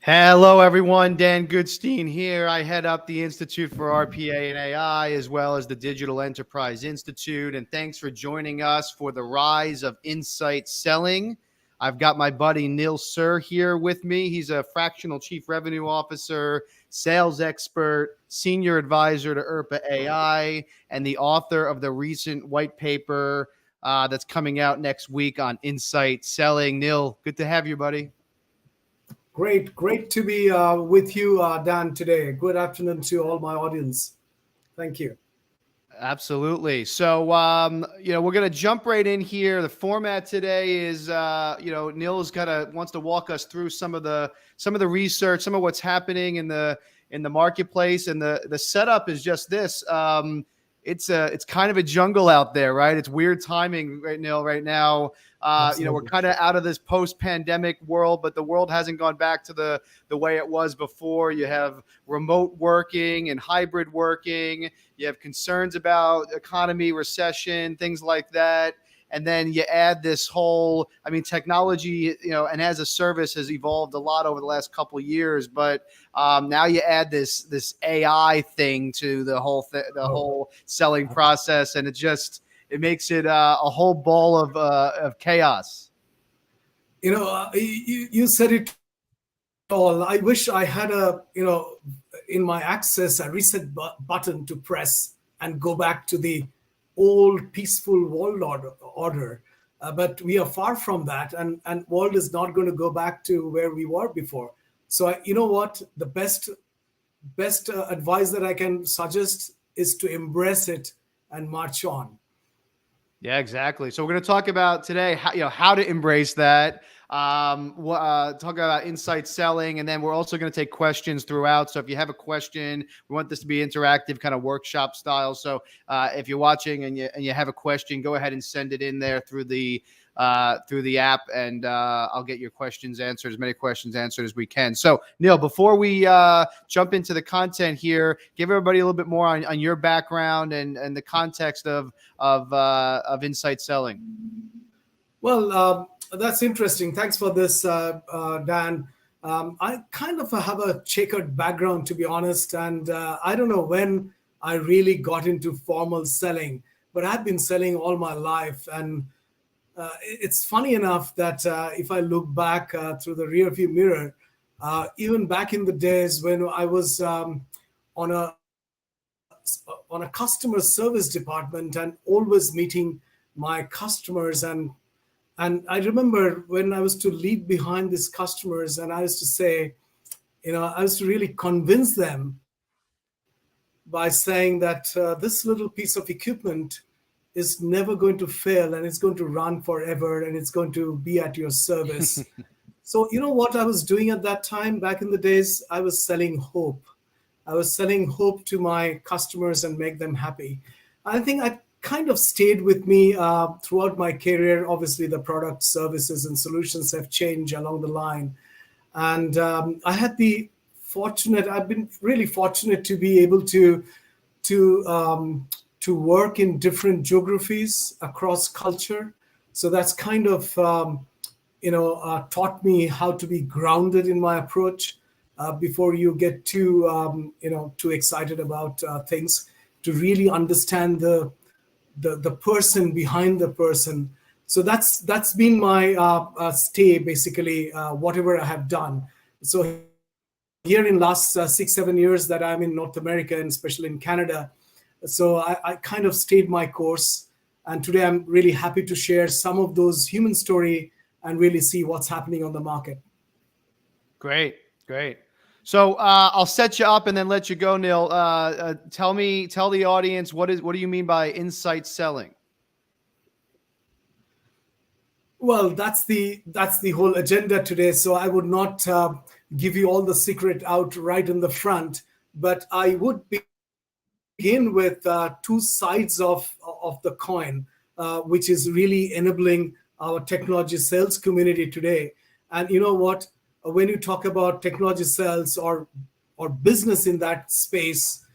Hello, everyone. Dan Goodstein here. I head up the Institute for RPA and AI, as well as the Digital Enterprise Institute. And thanks for joining us for the rise of insight selling. I've got my buddy Neil Sir here with me. He's a fractional chief revenue officer, sales expert, senior advisor to ERPA AI, and the author of the recent white paper that's coming out next week on insight selling. Neil, good to have you, buddy. Great to be with you, Dan, today. Good afternoon to all my audience. Thank you. Absolutely. So, we're going to jump right in here. The format today is, Neil wants to walk us through some of the research, some of what's happening in the marketplace, and the setup is just this. It's kind of a jungle out there, right? It's weird timing right now. We're kind of out of this post-pandemic world, but the world hasn't gone back to the way it was before. You have remote working and hybrid working. You have concerns about economy, recession, things like that. And then you add this whole, technology, and as a service has evolved a lot over the last couple of years. But now you add this AI thing to the whole selling process, and it makes it a whole ball of chaos. You said it all. I wish I had in my access a reset button to press and go back to the old peaceful world order. But we are far from that, and world is not going to go back to where we were before. So you know what? The best advice that I can suggest is to embrace it and march on. Yeah, exactly. So we're going to talk about today how to embrace that. Talk about insight selling, and then we're also going to take questions throughout. So if you have a question, we want this to be interactive, kind of workshop style. So if you're watching and you have a question, go ahead and send it in there through the app, and I'll get your questions answered, as many questions answered as we can. So Neil, before we jump into the content here, give everybody a little bit more on your background and the context of insight selling. Well, that's interesting. Thanks for this, Dan. I kind of have a checkered background, to be honest, and I don't know when I really got into formal selling, but I've been selling all my life. And it's funny enough that if I look back through the rearview mirror, even back in the days when I was on a customer service department and always meeting my customers, and I remember when I was to lead behind these customers, and I used to say, I was to really convince them by saying that this little piece of equipment is never going to fail, and it's going to run forever, and it's going to be at your service. So you know what I was doing at that time, back in the days? I was selling hope. I was selling hope to my customers and make them happy. I think I kind of stayed with me throughout my career. Obviously, the product, services, and solutions have changed along the line. And I've been really fortunate to be able to work in different geographies across culture. So that's kind of, taught me how to be grounded in my approach before you get too excited about things, to really understand the person behind the person. So that's been my stay, basically, whatever I have done. So here in last 6-7 years that I'm in North America, and especially in Canada, so I kind of stayed my course. And today I'm really happy to share some of those human story and really see what's happening on the market. Great. So I'll set you up and then let you go, Neil. Tell the audience, what do you mean by insight selling? Well, that's the whole agenda today. So I would not give you all the secret out right in the front, but I would begin with two sides of the coin, which is really enabling our technology sales community today. And you know what? When you talk about technology sales or business in that space,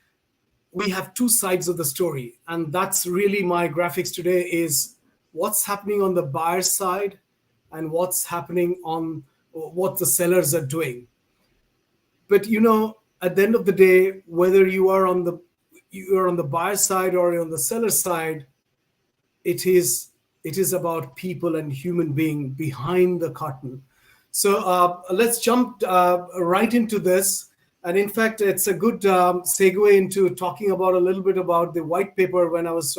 we have two sides of the story. And that's really my graphics today, is what's happening on the buyer side and what's happening on what the sellers are doing. But at the end of the day, whether you're on the buyer side or you're on the seller side, it is about people and human being behind the curtain. So let's jump right into this. And in fact, it's a good segue into talking about a little bit about the white paper. When I was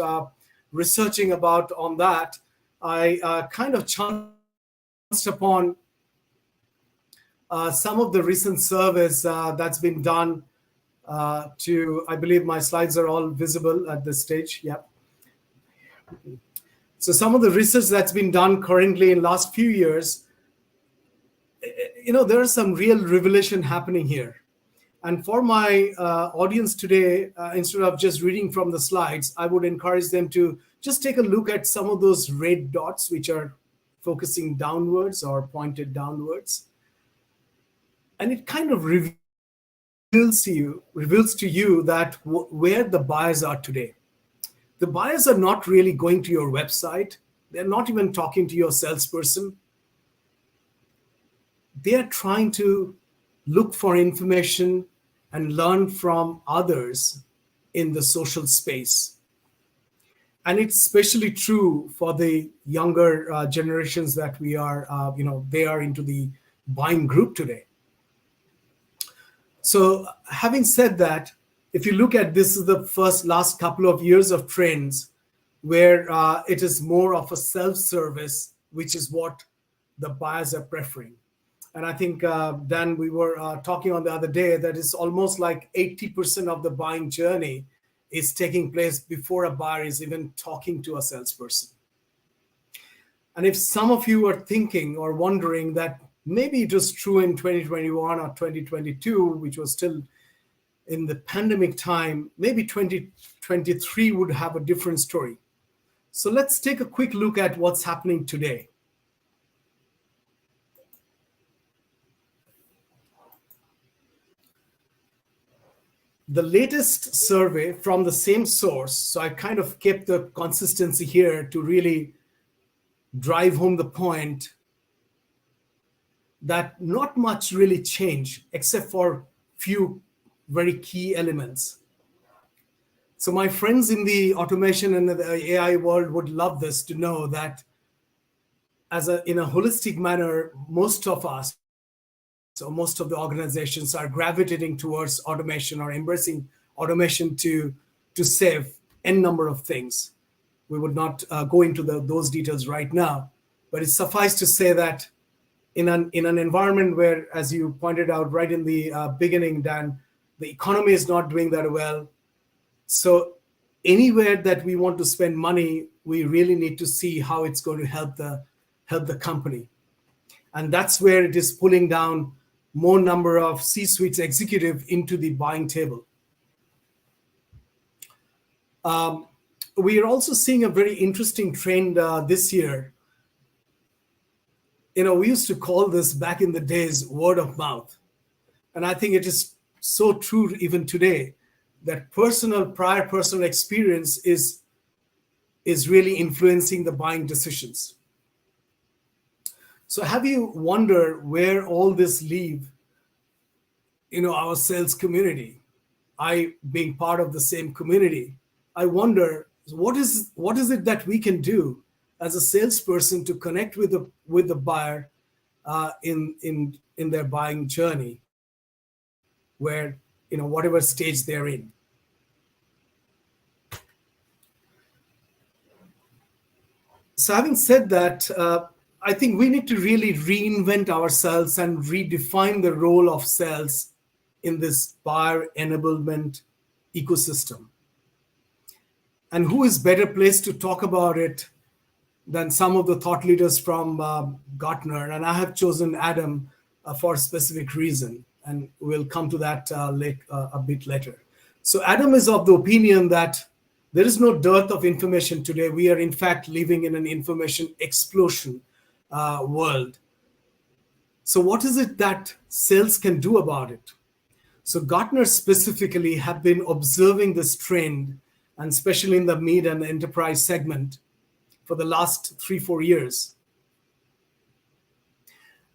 researching about on that, I kind of chanced upon some of the recent surveys that's been done I believe my slides are all visible at this stage. Yeah. So some of the research that's been done currently in last few years, there are some real revelation happening here. And for my audience today, instead of just reading from the slides, I would encourage them to just take a look at some of those red dots, which are focusing downwards or pointed downwards. And it kind of reveals to you that where the buyers are today. The buyers are not really going to your website. They're not even talking to your salesperson. They are trying to look for information and learn from others in the social space. And it's especially true for the younger generations that we are, they are into the buying group today. So having said that, if you look at this is the last couple of years of trends where it is more of a self-service, which is what the buyers are preferring. And I think, Dan, we were talking on the other day that it's almost like 80% of the buying journey is taking place before a buyer is even talking to a salesperson. And if some of you are thinking or wondering that maybe it was true in 2021 or 2022, which was still in the pandemic time, maybe 2023 would have a different story. So let's take a quick look at what's happening today. The latest survey from the same source, so I kind of kept the consistency here to really drive home the point that not much really changed except for few very key elements. So my friends in the automation and the AI world would love this to know that in a holistic manner, most of us, so most of the organizations are gravitating towards automation or embracing automation to save n number of things. We would not go into those details right now, but it suffices to say that in an environment where, as you pointed out right in the beginning, Dan, the economy is not doing that well. So anywhere that we want to spend money, we really need to see how it's going to help the company. And that's where it is pulling down more number of C-suite executive into the buying table. We are also seeing a very interesting trend this year. We used to call this back in the days word of mouth. And I think it is so true even today that prior personal experience is really influencing the buying decisions. So have you wondered where all this leave, our sales community? I being part of the same community, I wonder what is it that we can do as a salesperson to connect with the buyer in their buying journey, where whatever stage they're in. So having said that, I think we need to really reinvent ourselves and redefine the role of sales in this buyer enablement ecosystem. And who is better placed to talk about it than some of the thought leaders from Gartner? And I have chosen Adam for a specific reason, and we'll come to that a bit later. So Adam is of the opinion that there is no dearth of information today. We are in fact living in an information explosion world. So what is it that sales can do about it? So Gartner specifically have been observing this trend, and especially in the mid and enterprise segment, for the last 3-4 years.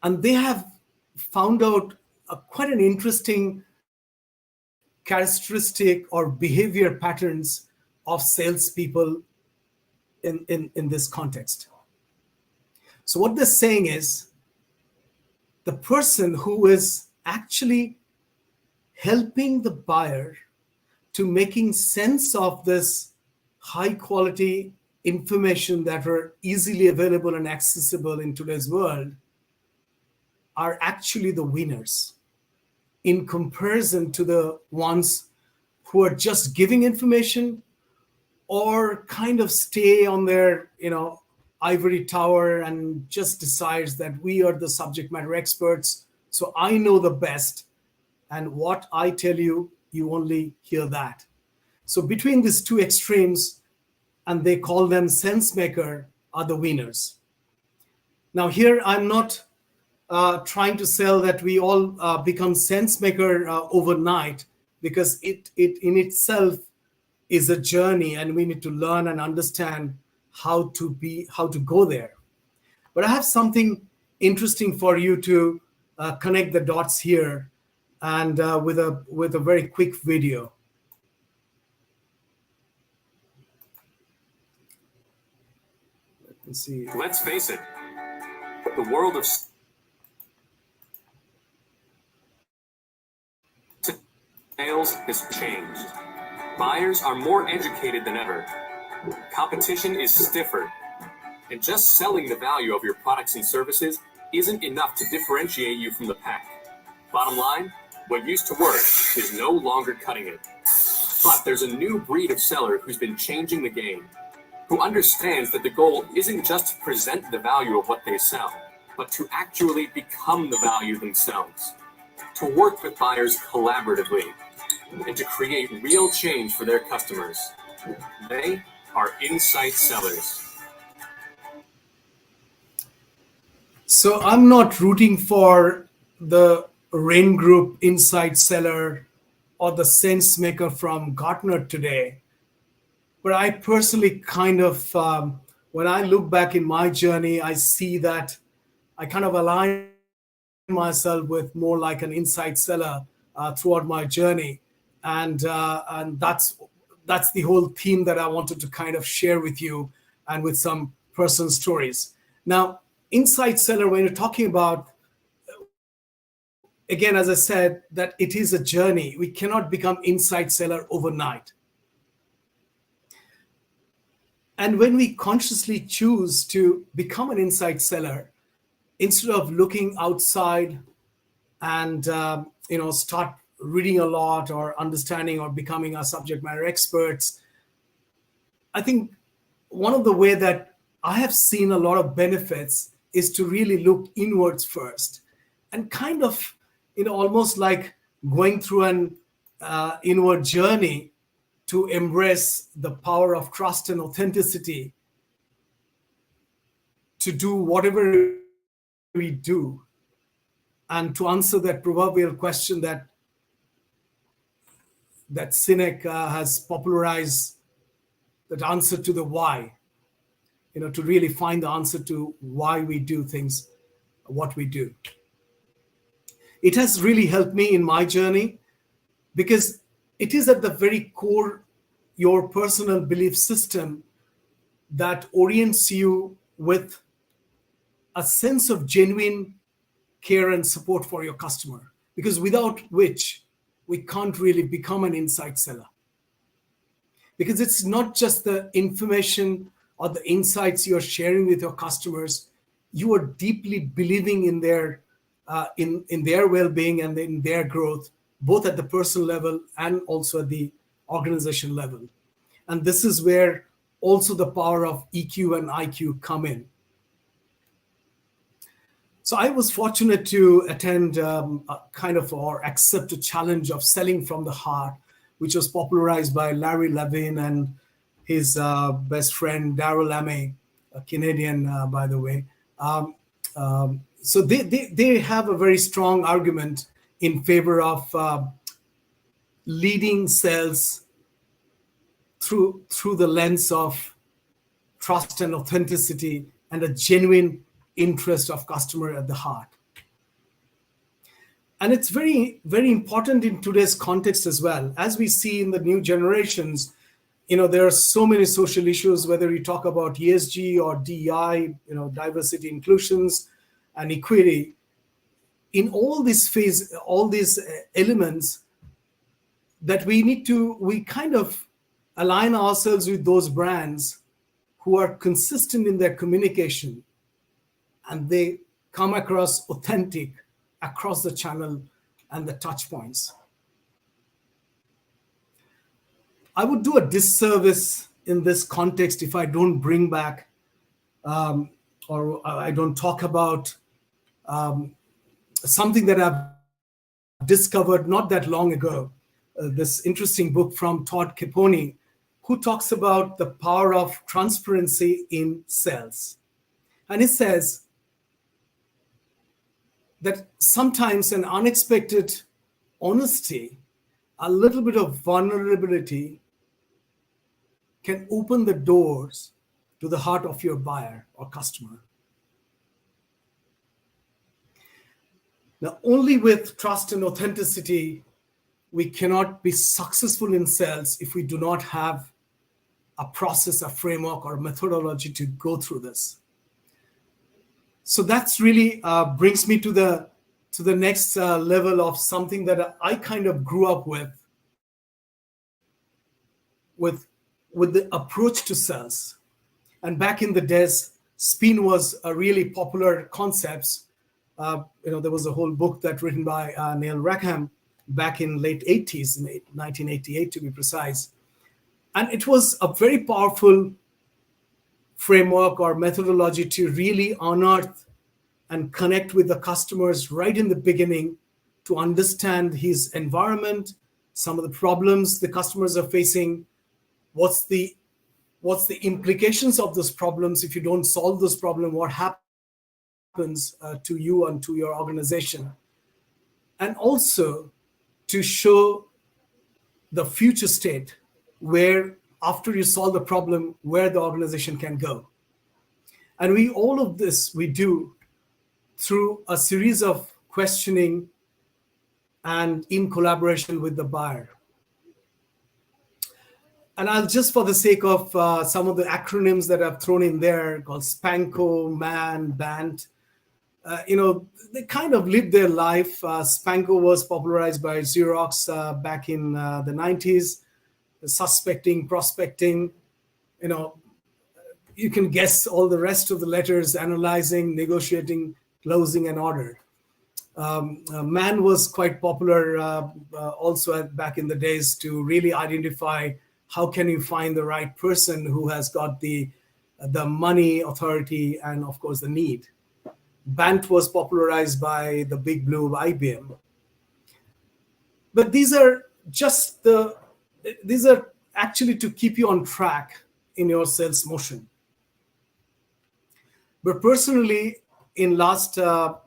And they have found out quite an interesting characteristic or behavior patterns of salespeople in this context. So what they're saying is the person who is actually helping the buyer to making sense of this high quality information that are easily available and accessible in today's world are actually the winners in comparison to the ones who are just giving information or kind of stay on their, ivory tower and just decides that we are the subject matter experts. So I know the best. And what I tell you, you only hear that. So between these two extremes, and they call them sense maker, are the winners. Now here, I'm not trying to sell that we all become sense maker overnight, because it in itself is a journey, and we need to learn and understand how to go there. But I have something interesting for you to connect the dots here, and with a very quick video. Let's see. Let's face it, the world of sales has changed. Buyers are more educated than ever. Competition is stiffer. And just selling the value of your products and services isn't enough to differentiate you from the pack. Bottom line, what used to work is no longer cutting it. But there's a new breed of seller who's been changing the game, who understands that the goal isn't just to present the value of what they sell, but to actually become the value themselves, to work with buyers collaboratively, and to create real change for their customers. They are insight sellers. So I'm not rooting for the Rain Group insight seller or the sense maker from Gartner today. But I personally kind of, when I look back in my journey, I see that I kind of align myself with more like an insight seller throughout my journey. And that's the whole theme that I wanted to kind of share with you, and with some personal stories. Now, insight seller, when you're talking about, again, as I said, that it is a journey. We cannot become insight seller overnight. And when we consciously choose to become an insight seller, instead of looking outside and start reading a lot or understanding or becoming a subject matter experts, I think one of the way that I have seen a lot of benefits is to really look inwards first, and kind of, almost like going through an inward journey to embrace the power of trust and authenticity to do whatever we do, and to answer that proverbial question that Seneca has popularized, that answer to the why, to really find the answer to why we do things, what we do. It has really helped me in my journey, because it is at the very core your personal belief system that orients you with a sense of genuine care and support for your customer, because without which we can't really become an insight seller. Because it's not just the information or the insights you're sharing with your customers, you are deeply believing in their well-being and in their growth, both at the personal level and also at the organization level. And this is where also the power of EQ and IQ come in. So I was fortunate to attend or accept a challenge of selling from the heart, which was popularized by Larry Levin and his best friend, Darrell Ame, a Canadian, by the way. So they have a very strong argument in favor of leading sales through the lens of trust and authenticity and a genuine interest of customer at the heart. And it's very, very important in today's context as well. As we see in the new generations, there are so many social issues, whether you talk about ESG or DEI, diversity, inclusions, and equity. In all these elements, that we kind of align ourselves with those brands who are consistent in their communication, and they come across authentic across the channel and the touch points. I would do a disservice in this context if I don't bring back or I don't talk about something that I've discovered not that long ago. This interesting book from Todd Caponi, who talks about the power of transparency in sales. And he says that sometimes an unexpected honesty, a little bit of vulnerability can open the doors to the heart of your buyer or customer. Now, only with trust and authenticity, we cannot be successful in sales if we do not have a process, a framework, or a methodology to go through this. So that's really brings me to the next level of something that I kind of grew up with the approach to sales. And back in the days, spin was a really popular concept. There was a whole book that written by Neil Rackham back in late 80s, in 1988 to be precise. And it was a very powerful framework or methodology to really unearth and connect with the customers right in the beginning to understand his environment, some of the problems the customers are facing, what's the implications of those problems if you don't solve those problems, what happens to you and to your organization, and also to show the future state where after you solve the problem, where the organization can go. And all of this we do through a series of questioning and in collaboration with the buyer. And I'll just, for the sake of some of the acronyms that I've thrown in there, called SPANCO, MAN, BANT, they kind of lived their life. SPANCO was popularized by Xerox back in the 90s. Suspecting, prospecting, you can guess all the rest of the letters: analyzing, negotiating, closing, and order. MAN was quite popular also back in the days to really identify how can you find the right person who has got the money, authority, and of course the need. BANT was popularized by the big blue IBM. But these are actually to keep you on track in your sales motion. But personally, in last 10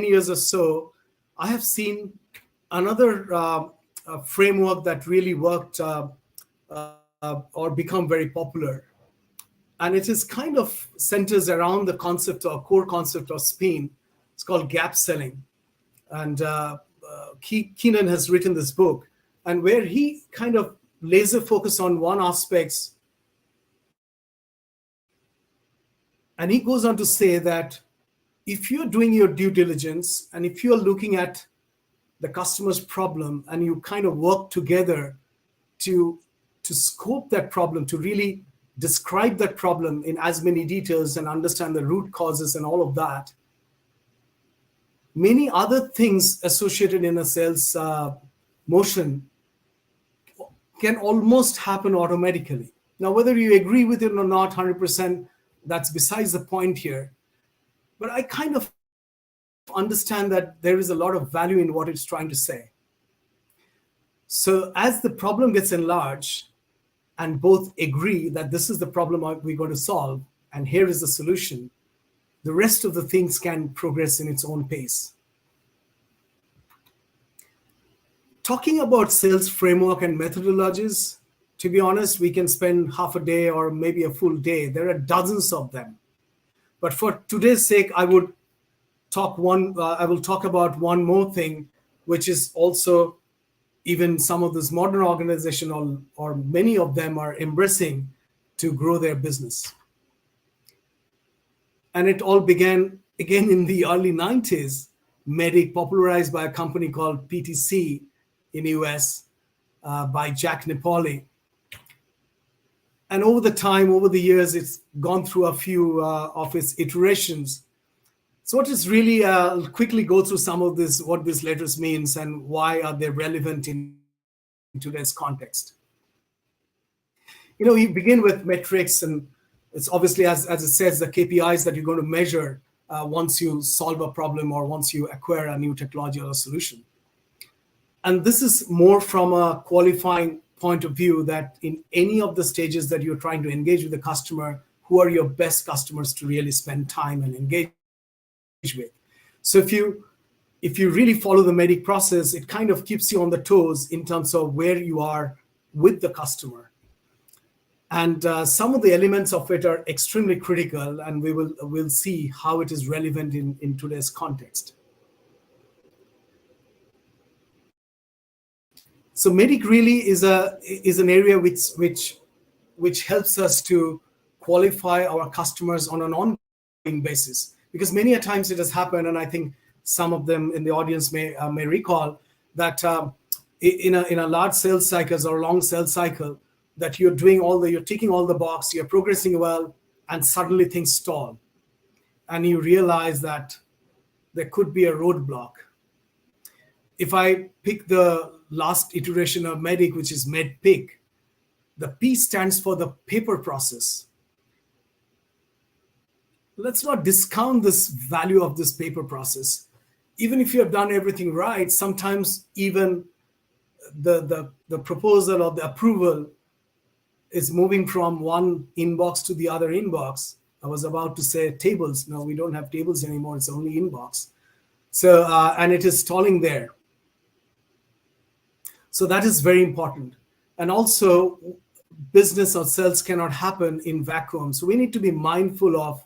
years or so, I have seen another framework that really worked or become very popular. And it is kind of centers around the concept or core concept of SPIN. It's called gap selling. And Keenan has written this book, and where he kind of laser focus on one aspect. And he goes on to say that if you're doing your due diligence and if you're looking at the customer's problem and you kind of work together to scope that problem, to really describe that problem in as many details and understand the root causes and all of that, many other things associated in a sales motion can almost happen automatically. Now, whether you agree with it or not, 100%, that's besides the point here. But I kind of understand that there is a lot of value in what it's trying to say. So as the problem gets enlarged and both agree that this is the problem we're going to solve and here is the solution, the rest of the things can progress in its own pace. Talking about sales framework and methodologies, to be honest, we can spend half a day or maybe a full day. There are dozens of them. But for today's sake, I would I will talk about one more thing, which is also even some of this modern organization or many of them are embracing to grow their business. And it all began again in the early 90s, MEDDIC, popularized by a company called PTC in the US by Jack Napoli. And over the years, it's gone through a few of its iterations. So what is really, quickly go through some of this, what these letters means and why are they relevant in today's context. You begin with metrics, and it's obviously, as it says, the KPIs that you're going to measure once you solve a problem or once you acquire a new technology or a solution. And this is more from a qualifying point of view, that in any of the stages that you're trying to engage with the customer, who are your best customers to really spend time and engage with. So if you really follow the MEDDIC process, it kind of keeps you on the toes in terms of where you are with the customer. And some of the elements of it are extremely critical, and we'll see how it is relevant in today's context. So MEDDIC really is an area which helps us to qualify our customers on an ongoing basis, because many a times it has happened, and I think some of them in the audience may recall that in a large sales cycles or long sales cycle, that you're ticking all the box, you're progressing well, and suddenly things stall, and you realize that there could be a roadblock. If I pick the last iteration of MEDDIC, which is MEDDPIC, the P stands for the paper process. Let's not discount this value of this paper process. Even if you have done everything right, sometimes even the proposal or the approval is moving from one inbox to the other inbox. I was about to say tables. No, we don't have tables anymore. It's only inbox. So, and it is stalling there. So that is very important. And also, business or sales cannot happen in vacuum. So we need to be mindful of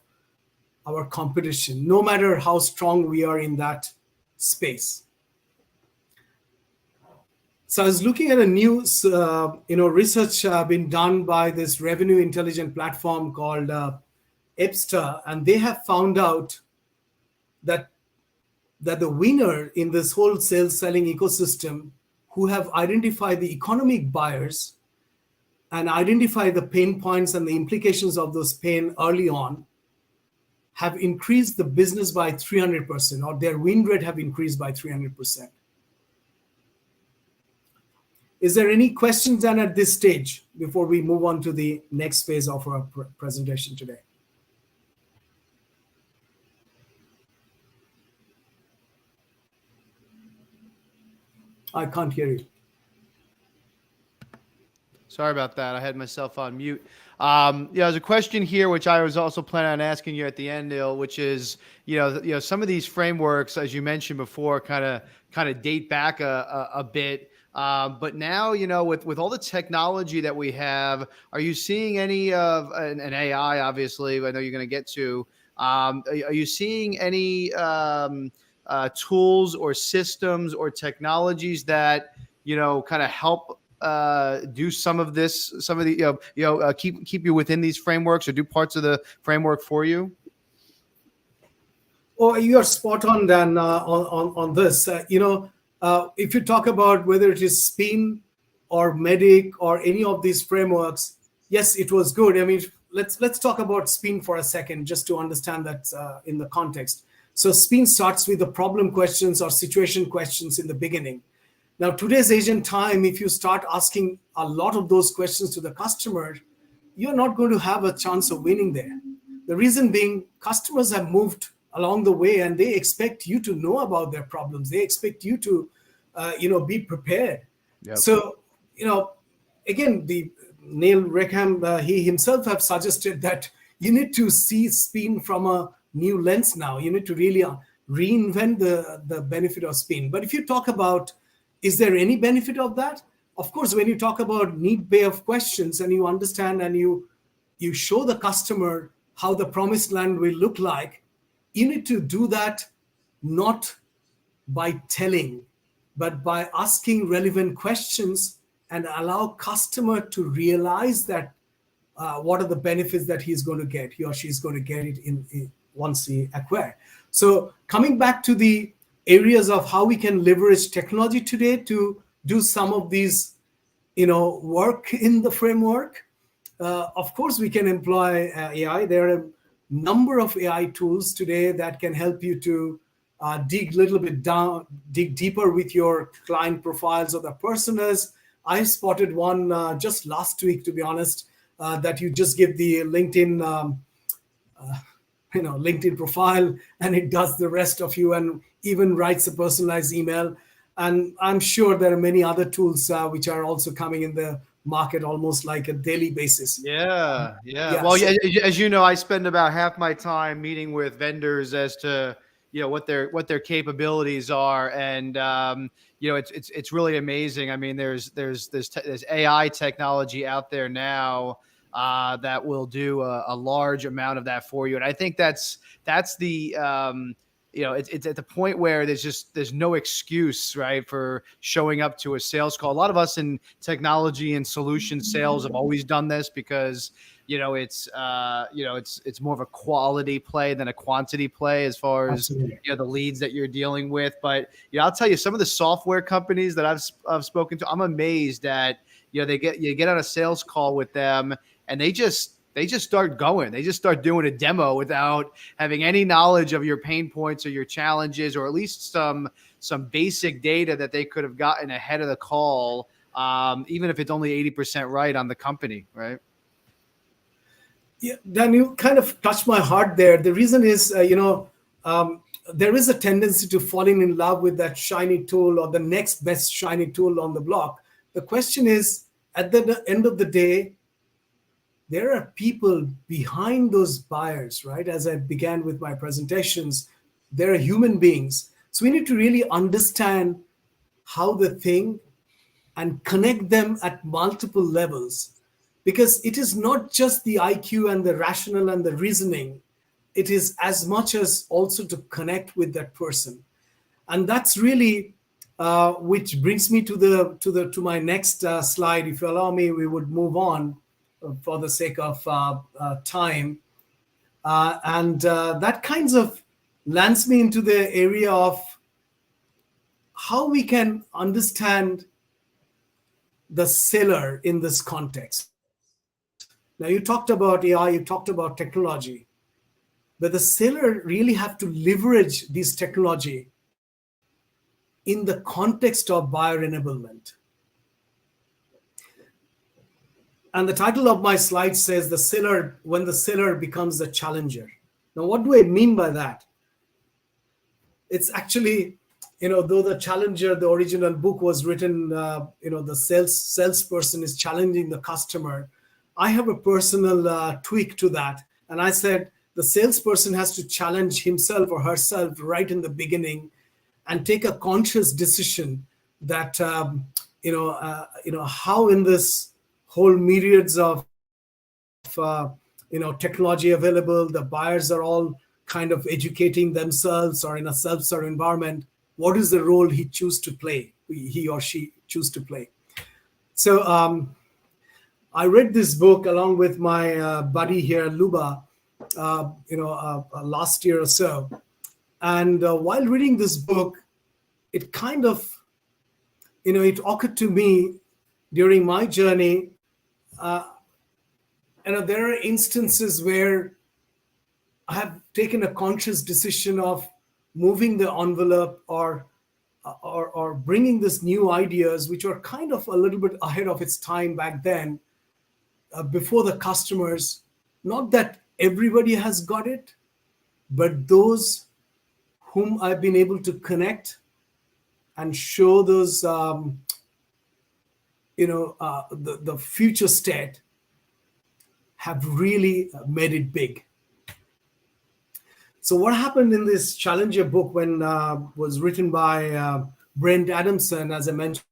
our competition, no matter how strong we are in that space. So I was looking at a new, research been done by this revenue intelligence platform called EBSTA, and they have found out that the winner in this whole sales selling ecosystem, who have identified the economic buyers and identified the pain points and the implications of those pain early on, have increased the business by 300%, or their win rate have increased by 300%. Is there any questions then at this stage before we move on to the next phase of our presentation today? I can't hear you. Sorry about that. I had myself on mute. There's a question here, which I was also planning on asking you at the end, Neil, which is, some of these frameworks, as you mentioned before, kind of date back a bit. But now, with all the technology that we have, are you seeing any of an AI? Obviously, I know you're going to get to. Are you seeing any tools or systems or technologies that kind of help do some of the keep you within these frameworks, or do parts of the framework for you? Oh, you are spot on, Dan, on this. If you talk about whether it is SPIN or MEDDIC or any of these frameworks, yes, it was good. I mean, let's talk about SPIN for a second, just to understand that in the context. So SPIN starts with the problem questions or situation questions in the beginning. Now, today's agent time, if you start asking a lot of those questions to the customer, you're not going to have a chance of winning there. The reason being, customers have moved along the way, and they expect you to know about their problems. They expect you to, be prepared. Yep. So, again, Neil Rackham, he himself have suggested that you need to see SPIN from a new lens now. You need to really reinvent the benefit of SPIN. But if you talk about, is there any benefit of that? Of course, when you talk about need-based questions and you understand and you show the customer how the promised land will look like, you need to do that not by telling, but by asking relevant questions and allow customer to realize that what are the benefits that he or she is going to get it in once he acquire. So coming back to the areas of how we can leverage technology today to do some of these, work in the framework. Of course, we can employ AI. There are a number of AI tools today that can help you to dig deeper with your client profiles or the personas. I spotted one just last week, to be honest, that you just give the LinkedIn, LinkedIn profile, and it does the rest of you, and even writes a personalized email. And I'm sure there are many other tools which are also coming in the market almost like a daily basis. Yeah. Well, as you know, I spend about half my time meeting with vendors as to what their capabilities are, and it's really amazing. I mean, there's AI technology out there now that will do a large amount of that for you, and I think that's the it's at the point where there's no excuse, right, for showing up to a sales call. A lot of us in technology and solution sales have always done this because it's more of a quality play than a quantity play as far as the leads that you're dealing with. But I'll tell you, some of the software companies that I've spoken to, I'm amazed that you get on a sales call with them and they just start going. They just start doing a demo without having any knowledge of your pain points or your challenges, or at least some basic data that they could have gotten ahead of the call, even if it's only 80% right on the company, right? Yeah, Dan, you kind of touched my heart there. The reason is, there is a tendency to falling in love with that shiny tool or the next best shiny tool on the block. The question is, at the end of the day, there are people behind those buyers, right? As I began with my presentations, there are human beings. So we need to really understand how they think and connect them at multiple levels, because it is not just the IQ and the rational and the reasoning. It is as much as also to connect with that person. And that's really, which brings me to my next slide. If you allow me, we would move on for the sake of time. That kinds of lands me into the area of how we can understand the seller in this context. Now, you talked about AI, you talked about technology, but the seller really have to leverage this technology in the context of buyer enablement. And the title of my slide says when the seller becomes the challenger. Now, what do I mean by that? It's actually, though the challenger, the original book was written, the salesperson is challenging the customer. I have a personal tweak to that. And I said, the salesperson has to challenge himself or herself right in the beginning and take a conscious decision that, how in this whole myriads of technology available, the buyers are all kind of educating themselves or in a self-serve environment. What is the role he or she choose to play? So I read this book along with my buddy here, Luba, last year or so. And while reading this book, it kind of, it occurred to me during my journey, there are instances where I have taken a conscious decision of moving the envelope or bringing this new ideas, which are kind of a little bit ahead of its time back then, before the customers. Not that everybody has got it, but those whom I've been able to connect and show those, the future state have really made it big. So what happened in this Challenger book when was written by Brent Adamson, as I mentioned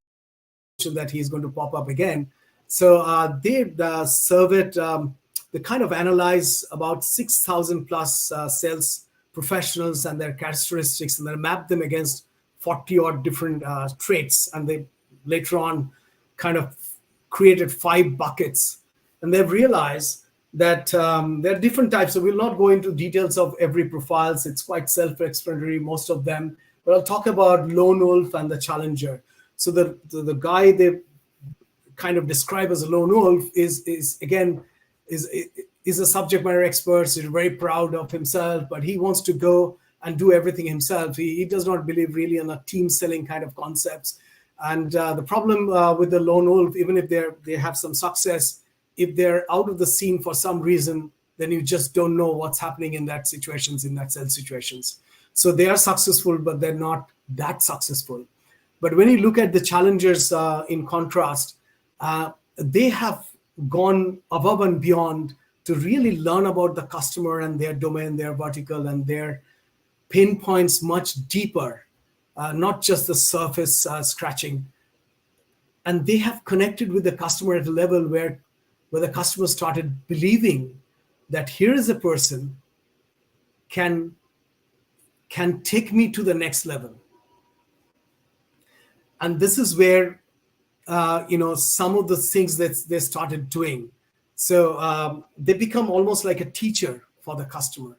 that he's going to pop up again. So they surveyed, they kind of analyzed about 6,000 plus sales professionals and their characteristics, and then map them against 40 odd different traits. And they later on kind of created 5 buckets. And they've realized that there are different types. So we'll not go into details of every profiles. It's quite self-explanatory, most of them. But I'll talk about lone wolf and the challenger. So the guy they kind of describe as a lone wolf is a subject matter expert. He's very proud of himself, but he wants to go and do everything himself. He does not believe really in a team selling kind of concepts. And the problem with the lone wolf, even if they have some success, if they're out of the scene for some reason, then you just don't know what's happening in that sales situations. So they are successful, but they're not that successful. But when you look at the challengers in contrast, they have gone above and beyond to really learn about the customer and their domain, their vertical, and their pain points much deeper, not just the surface scratching. And they have connected with the customer at a level where the customer started believing that here is a person can take me to the next level. And this is where some of the things that they started doing. So they become almost like a teacher for the customer.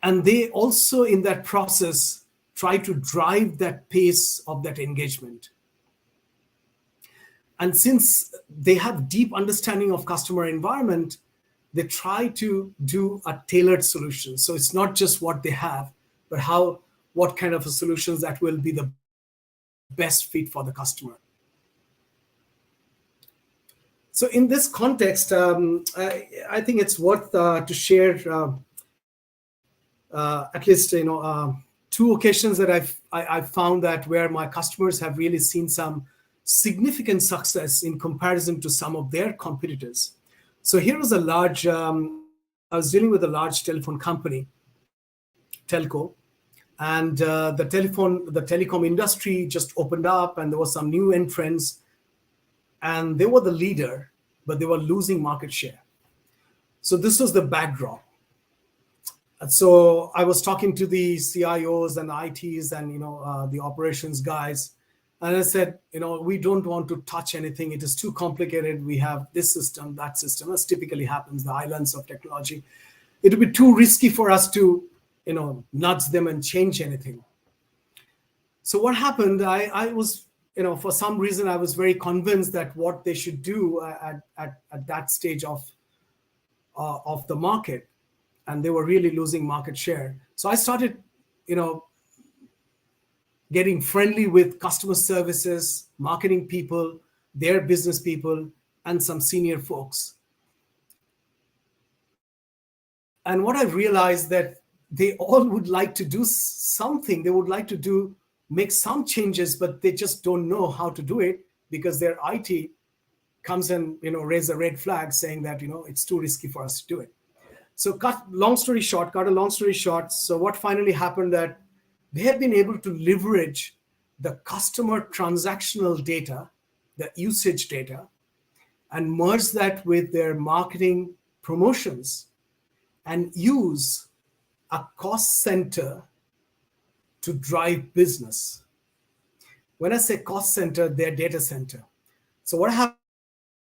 And they also, in that process, try to drive that pace of that engagement. And since they have deep understanding of customer environment, they try to do a tailored solution. So it's not just what they have, but what kind of a solutions that will be the best fit for the customer. So in this context, I think it's worth to share at least 2 occasions that I've found that where my customers have really seen some significant success in comparison to some of their competitors. So here was a large, I was dealing with a large telephone company, telco, and the telecom industry just opened up, and there was some new entrants, and they were the leader, but they were losing market share. So this was the backdrop. So I was talking to the CIOs and ITs and the operations guys, and I said, we don't want to touch anything. It is too complicated. We have this system, that system, as typically happens, the islands of technology. It would be too risky for us to nudge them and change anything. So what happened, I was, for some reason, I was very convinced that what they should do at that stage of the market, and they were really losing market share. So I started, getting friendly with customer services, marketing people, their business people, and some senior folks. And what I realized that they all would like to do something. They would like to make some changes, but they just don't know how to do it because their IT comes and raise a red flag saying that it's too risky for us to do it. So cut a long story short. So what finally happened that they have been able to leverage the customer transactional data, the usage data, and merge that with their marketing promotions and use a cost center to drive business. When I say cost center, their data center. So what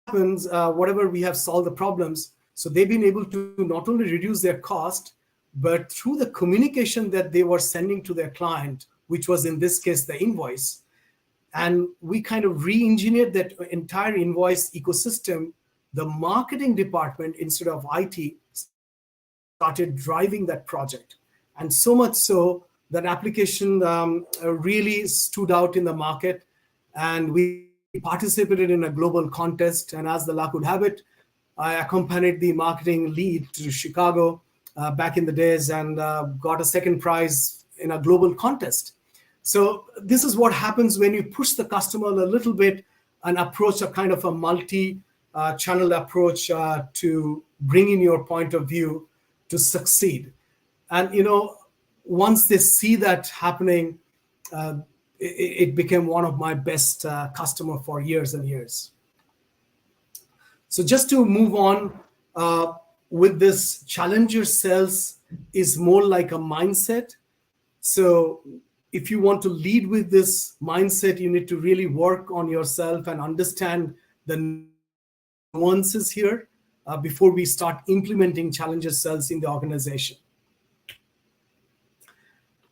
happens, whatever we have solved the problems, so they've been able to not only reduce their cost, but through the communication that they were sending to their client, which was in this case the invoice, and we kind of re-engineered that entire invoice ecosystem, the marketing department, instead of IT, started driving that project. And so much so that application really stood out in the market, and we participated in a global contest. And as the luck would have it, I accompanied the marketing lead to Chicago back in the days and got a second prize in a global contest. So this is what happens when you push the customer a little bit and approach a kind of a multi-channel approach to bring in your point of view to succeed. And once they see that happening, it became one of my best customer for years and years. So just to move on, with this challenger sales is more like a mindset. So if you want to lead with this mindset, you need to really work on yourself and understand the nuances here before we start implementing challenger sales in the organization.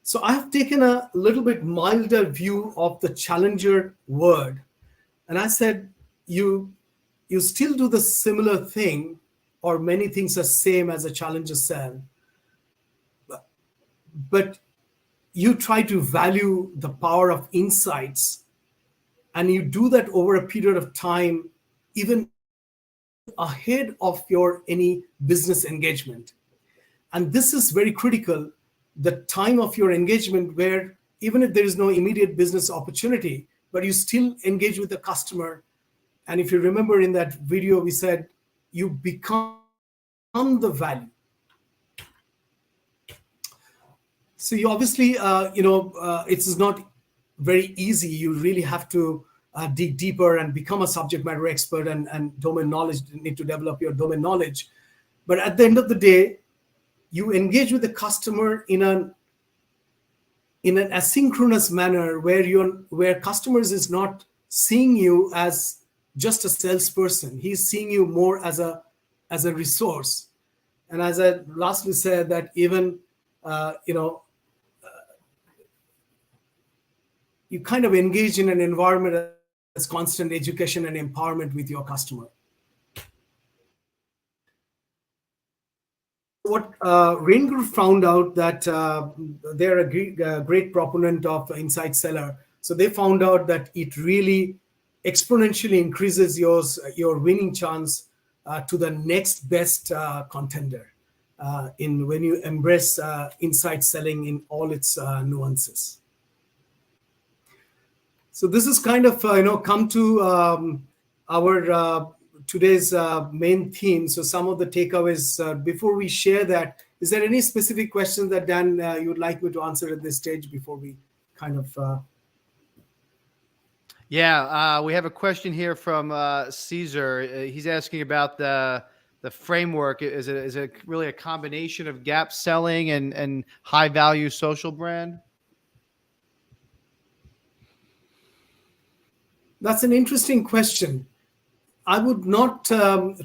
So I have taken a little bit milder view of the challenger word. And I said, you still do the similar thing, or many things are same as a challenger sale. But you try to value the power of insights, and you do that over a period of time, even ahead of your any business engagement. And this is very critical, the time of your engagement, where even if there is no immediate business opportunity, but you still engage with the customer. And if you remember in that video, we said you become the value. So you obviously, it's not very easy. You really have to dig deeper and become a subject matter expert and domain knowledge. You need to develop your domain knowledge. But at the end of the day, you engage with the customer in an asynchronous manner, where customers is not seeing you as just a salesperson. He's seeing you more as a resource. And as I lastly said, that even you kind of engage in an environment as constant education and empowerment with your customer. What Rain Group found out that they're a great proponent of Insight Seller. So they found out that it really exponentially increases your winning chance to the next best contender when you embrace insight selling in all its nuances. So this is kind of come to our today's main theme. So some of the takeaways before we share that, is there any specific questions that Dan you would like me to answer at this stage before we kind of? Yeah, we have a question here from Caesar. He's asking about the framework. Is it really a combination of gap selling and high value social brand? That's an interesting question. I would not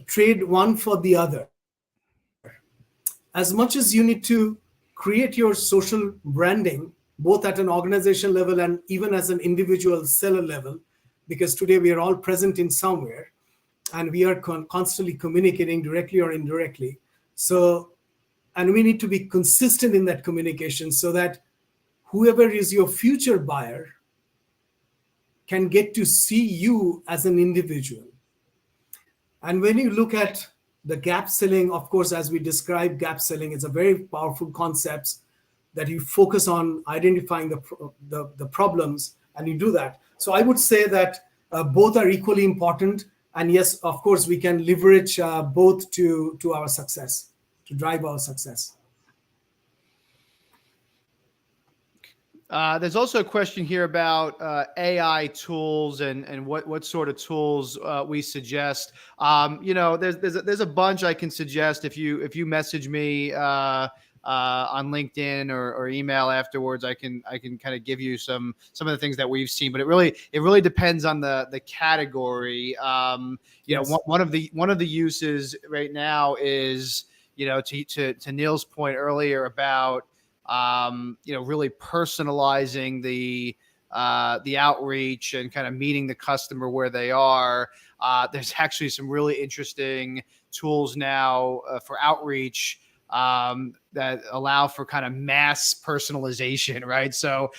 trade one for the other. As much as you need to create your social branding, both at an organization level and even as an individual seller level, because today we are all present in somewhere and we are constantly communicating directly or indirectly. So, and we need to be consistent in that communication so that whoever is your future buyer can get to see you as an individual. And when you look at the gap selling, of course, as we described, gap selling is a very powerful concept that you focus on identifying the problems, and you do that. So I would say that both are equally important. And yes, of course, we can leverage both to our success, to drive our success. There's also a question here about AI tools and what sort of tools we suggest. There's a bunch I can suggest. If you message me on LinkedIn or email afterwards, I can kind of give you some of the things that we've seen. But it really depends on the category. Yes. One of the uses right now is to Neil's point earlier about really personalizing the outreach and kind of meeting the customer where they are. There's actually some really interesting tools now for outreach that allow for kind of mass personalization, right? So,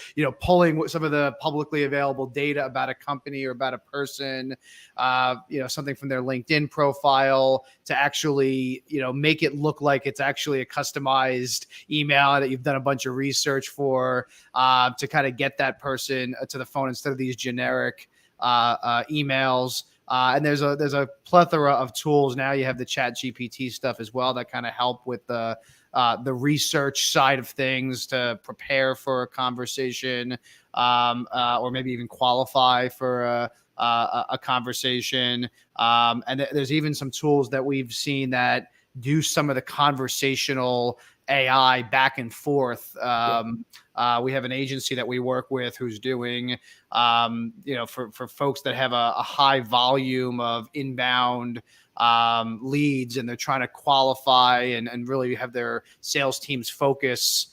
pulling some of the publicly available data about a company or about a person, something from their LinkedIn profile to actually, make it look like it's actually a customized email that you've done a bunch of research for, to kind of get that person to the phone instead of these generic emails. And there's a plethora of tools now. You have the Chat GPT stuff as well that kind of help with the research side of things to prepare for a conversation, or maybe even qualify for a conversation. And there's even some tools that we've seen that do some of the conversational AI back and forth. We have an agency that we work with who's doing, for folks that have a high volume of inbound leads, and they're trying to qualify and really have their sales teams focus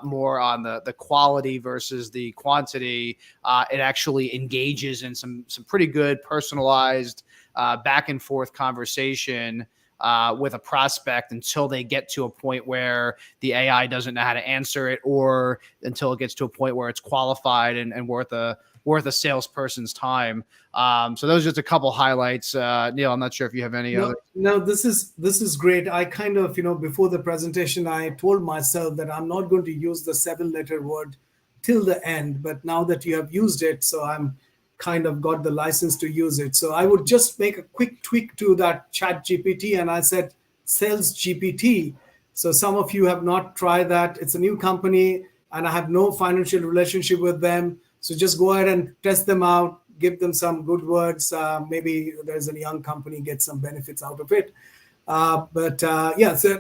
more on the quality versus the quantity. It actually engages in some pretty good personalized back and forth conversation with a prospect until they get to a point where the AI doesn't know how to answer it, or until it gets to a point where it's qualified and worth a salesperson's time. So those are just a couple highlights. Neil, I'm not sure if you have any other. No, this is great. I kind of, before the presentation, I told myself that I'm not going to use the 7-letter word till the end, but now that you have used it, so I'm kind of got the license to use it. So I would just make a quick tweak to that Chat GPT, and I said Sales GPT. So some of you have not tried that. It's a new company, and I have no financial relationship with them. So just go ahead and test them out, give them some good words. Maybe there's a young company, get some benefits out of it. So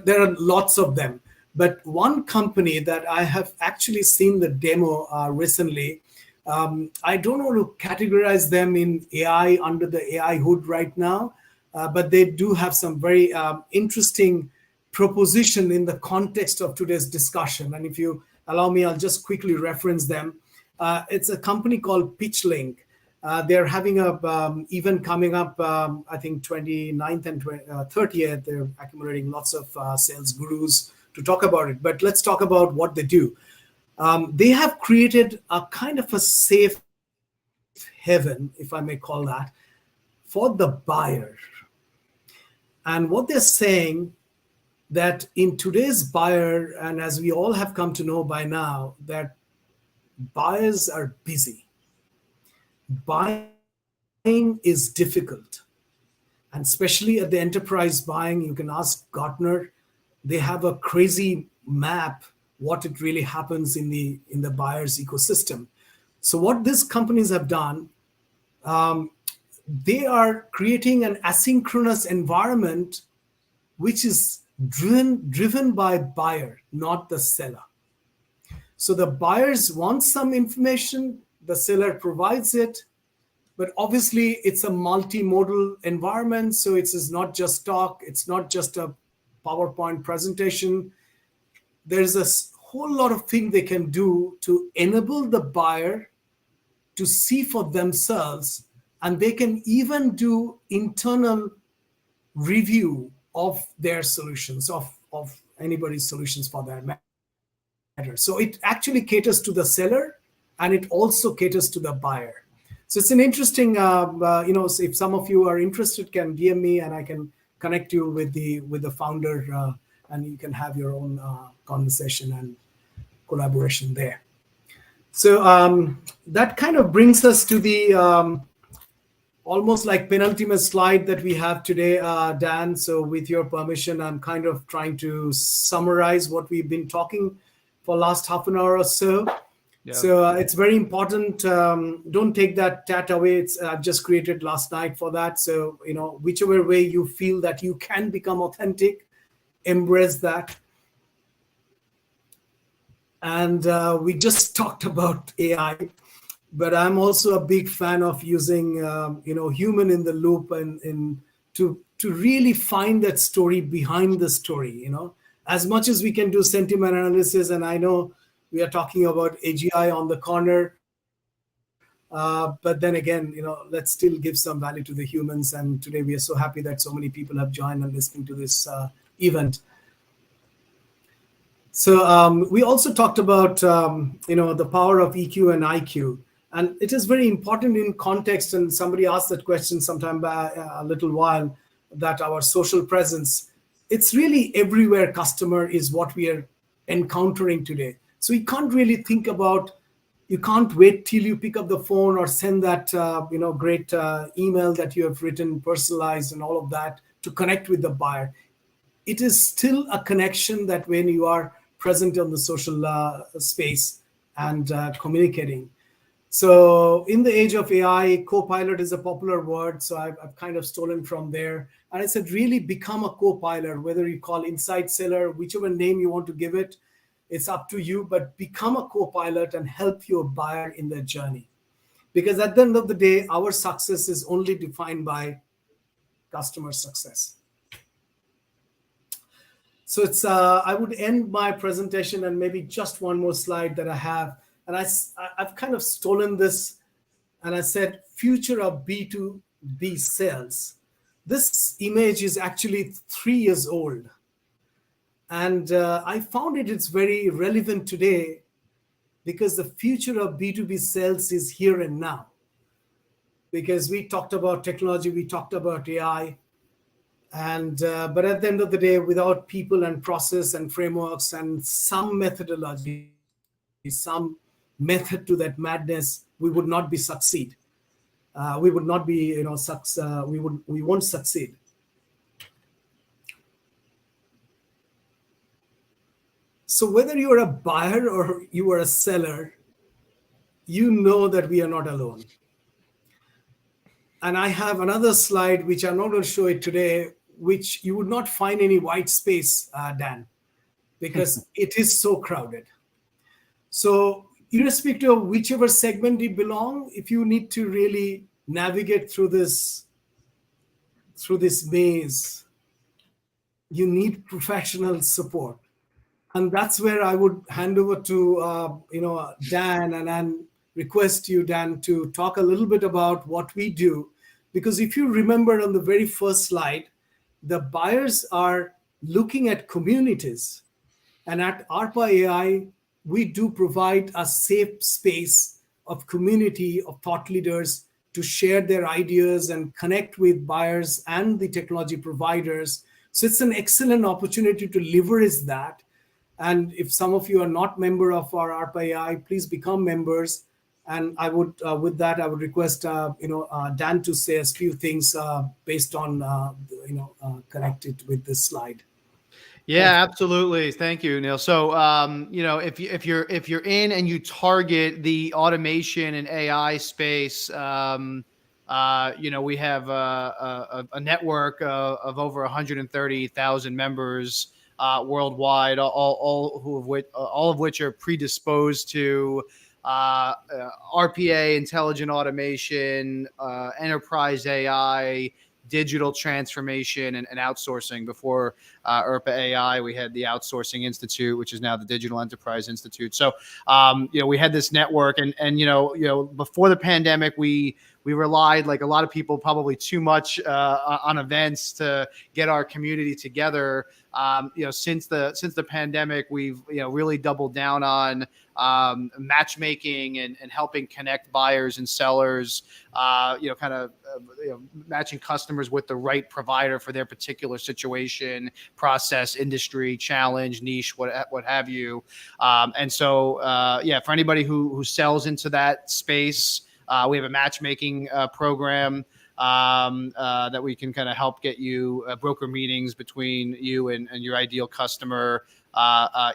there are lots of them. But one company that I have actually seen the demo recently, I don't want to categorize them in AI under the AI hood right now, but they do have some very interesting proposition in the context of today's discussion. And if you allow me, I'll just quickly reference them. It's a company called PitchLink. They're having a event coming up, I think 29th and 30th. They're accumulating lots of sales gurus to talk about it. But let's talk about what they do. They have created a kind of a safe haven, if I may call that, for the buyer. And what they're saying that in today's buyer, and as we all have come to know by now, that buyers are busy. Buying is difficult. And especially at the enterprise buying, you can ask Gartner, they have a crazy map what it really happens in the buyer's ecosystem. So what these companies have done, they are creating an asynchronous environment which is driven by buyer, not the seller. So the buyers want some information, the seller provides it, but obviously it's a multimodal environment. So it's not just talk, it's not just a PowerPoint presentation. There's a whole lot of things they can do to enable the buyer to see for themselves, and they can even do internal review of their solutions, of anybody's solutions for that matter. So it actually caters to the seller, and it also caters to the buyer. So it's an interesting, so if some of you are interested, can DM me and I can connect you with the founder, and you can have your own conversation and collaboration there. So that kind of brings us to the almost like penultimate slide that we have today, Dan. So with your permission, I'm kind of trying to summarize what we've been talking for last half an hour or so. Yeah. So it's very important. Don't take that tat away. It's I've just created last night for that. So, whichever way you feel that you can become authentic, embrace that. And we just talked about AI, but I'm also a big fan of using, human in the loop and to really find that story behind the story, as much as we can do sentiment analysis. And I know we are talking about AGI on the corner, but then again, let's still give some value to the humans. And today we are so happy that so many people have joined and listening to this event. So we also talked about, the power of EQ and IQ. And it is very important in context. And somebody asked that question sometime back, a little while, that our social presence, it's really everywhere customer is what we are encountering today. So you can't really think about, you can't wait till you pick up the phone or send that, great email that you have written, personalized and all of that to connect with the buyer. It is still a connection that when you are present on the social space and communicating. So in the age of AI, co-pilot is a popular word. So I've kind of stolen from there. And I said, really become a co-pilot, whether you call inside seller, whichever name you want to give it, it's up to you, but become a co-pilot and help your buyer in their journey. Because at the end of the day, our success is only defined by customer success. So it's I would end my presentation and maybe just one more slide that I have. And I've kind of stolen this, and I said, future of B2B sales. This image is actually 3 years old. And I found it's very relevant today because the future of B2B sales is here and now. Because we talked about technology, we talked about AI, and but at the end of the day, without people and process and frameworks and some methodology, some method to that madness, we would not be succeed. We would not be, we won't succeed. So whether you are a buyer or you are a seller, you know that we are not alone. And I have another slide, which I'm not going to show it today, which you would not find any white space, Dan, because it is so crowded. So irrespective of whichever segment you belong, if you need to really navigate through this maze, you need professional support. And that's where I would hand over to Dan, and request you, Dan, to talk a little bit about what we do. Because if you remember on the very first slide, the buyers are looking at communities. And at ARPA AI, we do provide a safe space of community of thought leaders to share their ideas and connect with buyers and the technology providers. So it's an excellent opportunity to leverage that. And if some of you are not member of our ARPA AI, please become members. And I would, with that, I would request, Dan to say a few things based on, connected with this slide. Yeah, absolutely. Thank you, Neil. So, if you're in and you target the automation and AI space, we have a network of over 130,000 members worldwide, all of which are predisposed to RPA, intelligent automation, enterprise AI, digital transformation, and outsourcing. Before ARPA AI, we had the Outsourcing Institute, which is now the Digital Enterprise Institute. So, we had this network, and before the pandemic, we relied, like a lot of people, probably too much on events to get our community together. Since the pandemic, we've really doubled down on matchmaking and helping connect buyers and sellers, matching customers with the right provider for their particular situation, process, industry, challenge, niche, what have you. And so, for anybody who sells into that space, we have a matchmaking program that we can kind of help get you broker meetings between you and your ideal customer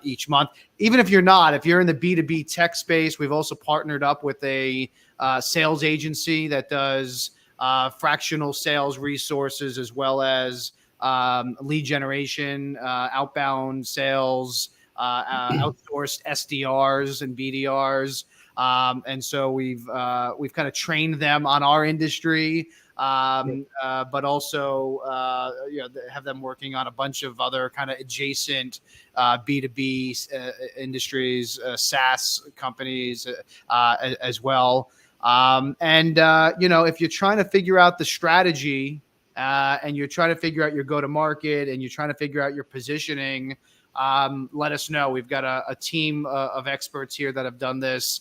each month. Even if you're in the B2B tech space, we've also partnered up with a sales agency that does fractional sales resources, as well as lead generation, outbound sales, outsourced SDRs and BDRs. And so we've kind of trained them on our industry, but also have them working on a bunch of other kind of adjacent B2B industries, SaaS companies as well. If you're trying to figure out the strategy and you're trying to figure out your go-to-market and you're trying to figure out your positioning, let us know. We've got a team of experts here that have done this.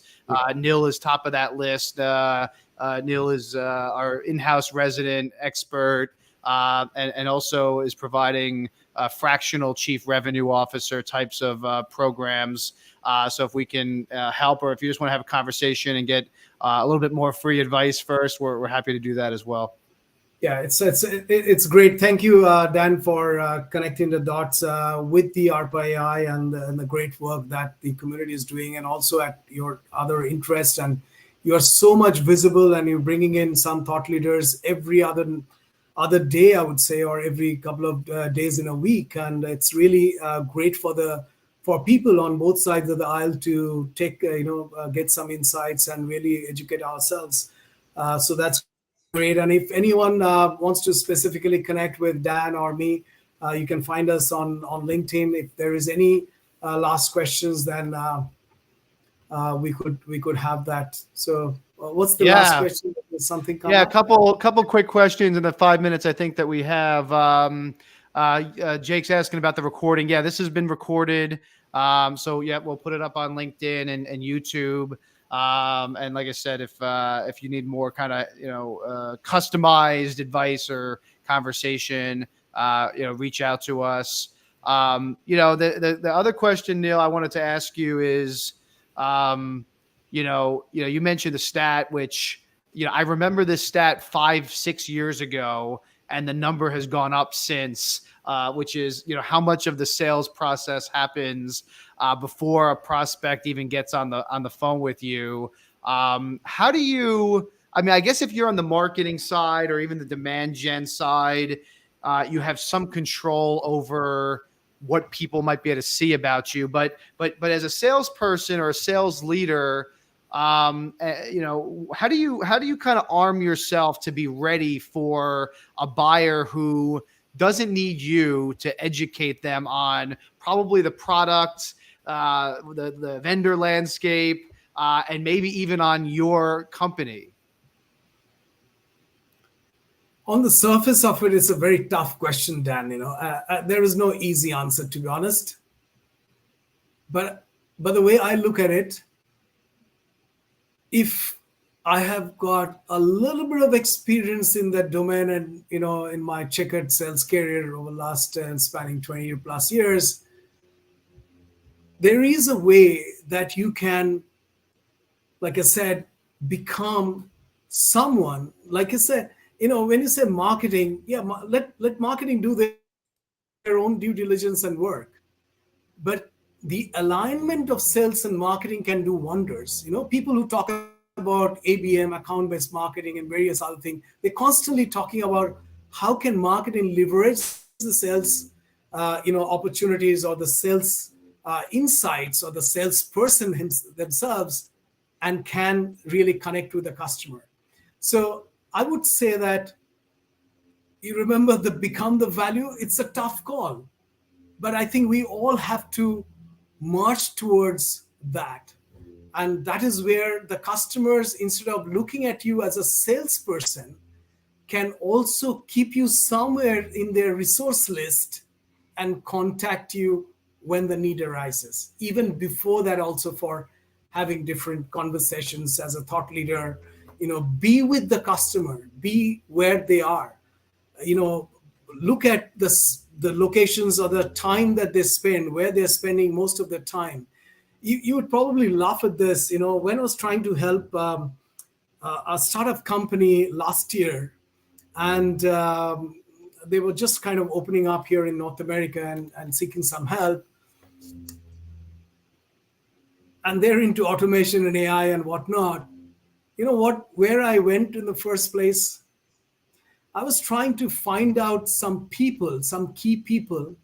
Neil is top of that list. Neil is our in-house resident expert, and also is providing fractional chief revenue officer types of programs. So if we can help, or if you just want to have a conversation and get a little bit more free advice first, we're happy to do that as well. Yeah, it's great. Thank you, Dan, for connecting the dots with the ARPA AI and the great work that the community is doing, and also at your other interests and you are so much visible, and you're bringing in some thought leaders every other day, I would say, or every couple of days in a week, and it's really great for people on both sides of the aisle to take get some insights and really educate ourselves. So that's great. And if anyone wants to specifically connect with Dan or me, you can find us on LinkedIn. If there is any last questions, then we could have that. So what's the last question? There's something come up? a couple quick questions in the 5 minutes I think that we have. Jake's asking about the recording. Yeah, this has been recorded. So yeah, we'll put it up on LinkedIn and YouTube. And like I said, if you need more kind of customized advice or conversation, reach out to us. The other question, Neil, I wanted to ask you is, you mentioned the stat, which, I remember this stat 5-6 years ago, and the number has gone up since, which is, how much of the sales process happens before a prospect even gets on the phone with you. How do you, I guess if you're on the marketing side or even the demand gen side, you have some control over what people might be able to see about you. But as a salesperson or a sales leader, how do you kind of arm yourself to be ready for a buyer who doesn't need you to educate them on probably the product, the vendor landscape, and maybe even on your company? On the surface of it, it's a very tough question, Dan. There is no easy answer, to be honest. But the way I look at it, if I have got a little bit of experience in that domain, and in my checkered sales career over the last spanning 20 plus years, there is a way that you can, like I said, become someone. Like I said, when you say marketing, let marketing do their own due diligence and work. But the alignment of sales and marketing can do wonders. People who talk about ABM, account-based marketing, and various other things, they're constantly talking about how can marketing leverage the sales, opportunities, or the sales insights, or the salesperson themselves, and can really connect with the customer. So I would say that, you remember the become the value, it's a tough call. But I think we all have to march towards that. And that is where the customers, instead of looking at you as a salesperson, can also keep you somewhere in their resource list and contact you when the need arises. Even before that, also for having different conversations as a thought leader, be with the customer, be where they are, look at the locations or the time that they spend, where they're spending most of their time. You would probably laugh at this. When I was trying to help a startup company last year, and they were just kind of opening up here in North America and seeking some help. And they're into automation and AI and whatnot. Where I went in the first place? I was trying to find out some key people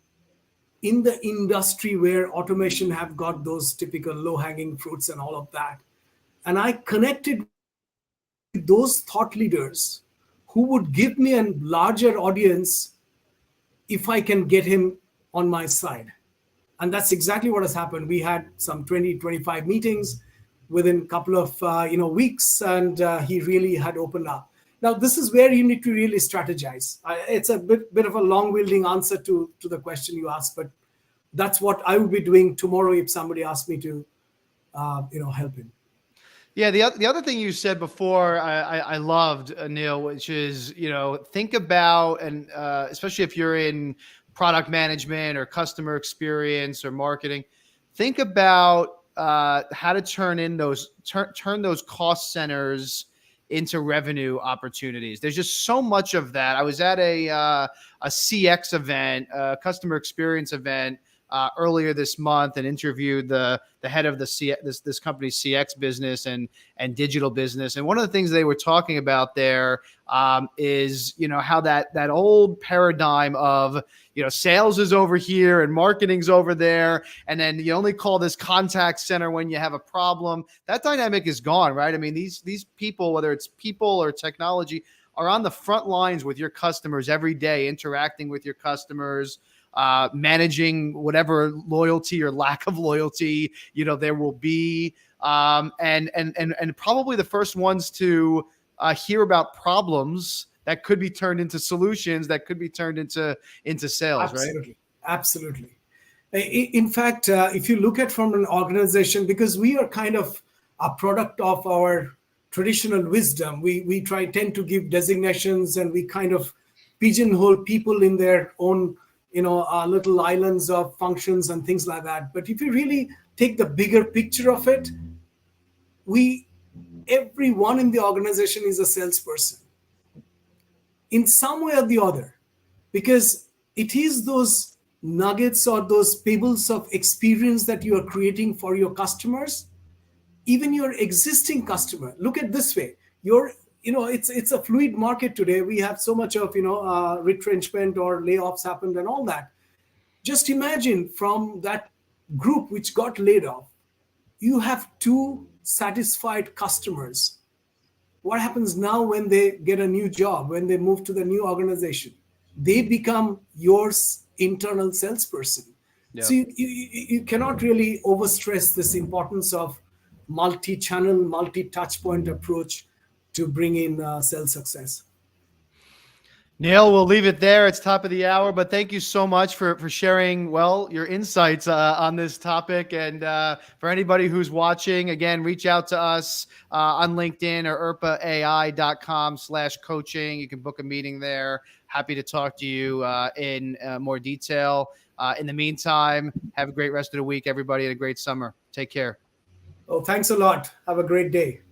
in the industry where automation have got those typical low-hanging fruits and all of that. And I connected with those thought leaders who would give me a larger audience if I can get him on my side. And that's exactly what has happened. We had some 20, 25 meetings within a couple of weeks, and he really had opened up. Now, this is where you need to really strategize. It's a bit of a long-winding answer to the question you asked, but that's what I would be doing tomorrow if somebody asked me to, help him. Yeah, the other thing you said before, I loved, Neil, which is, think about, and especially if you're in product management or customer experience or marketing, think about how to turn those cost centers into revenue opportunities. There's just so much of that. I was at a CX event, a customer experience event earlier this month and interviewed the head of this company's CX business and digital business. And one of the things they were talking about there is, how that old paradigm of, sales is over here and marketing's over there, and then you only call this contact center when you have a problem. That dynamic is gone, right? I mean, these people, whether it's people or technology, are on the front lines with your customers every day, interacting with your customers, managing whatever loyalty or lack of loyalty, there will be, and probably the first ones to hear about problems that could be turned into solutions, that could be turned into sales, Absolutely. right? Absolutely. In fact, if you look at from an organization, because we are kind of a product of our traditional wisdom, we tend to give designations, and we kind of pigeonhole people in their own little islands of functions and things like that. But if you really take the bigger picture of it, everyone in the organization is a salesperson in some way or the other, because it is those nuggets or those pebbles of experience that you are creating for your customers, even your existing customer. Look at this way. It's a fluid market today. We have so much of, retrenchment or layoffs happened and all that. Just imagine from that group which got laid off, you have 2 satisfied customers. What happens now when they get a new job, when they move to the new organization? They become your internal salesperson. Yeah. So you cannot really overstress this importance of multi-channel, multi-touch point approach to bring in sales success. Neil, we'll leave it there. It's top of the hour, but thank you so much for sharing, your insights on this topic. And for anybody who's watching, again, reach out to us on LinkedIn or irpaai.com/coaching. You can book a meeting there. Happy to talk to you in more detail. In the meantime, have a great rest of the week, everybody, and a great summer. Take care. Oh, thanks a lot. Have a great day.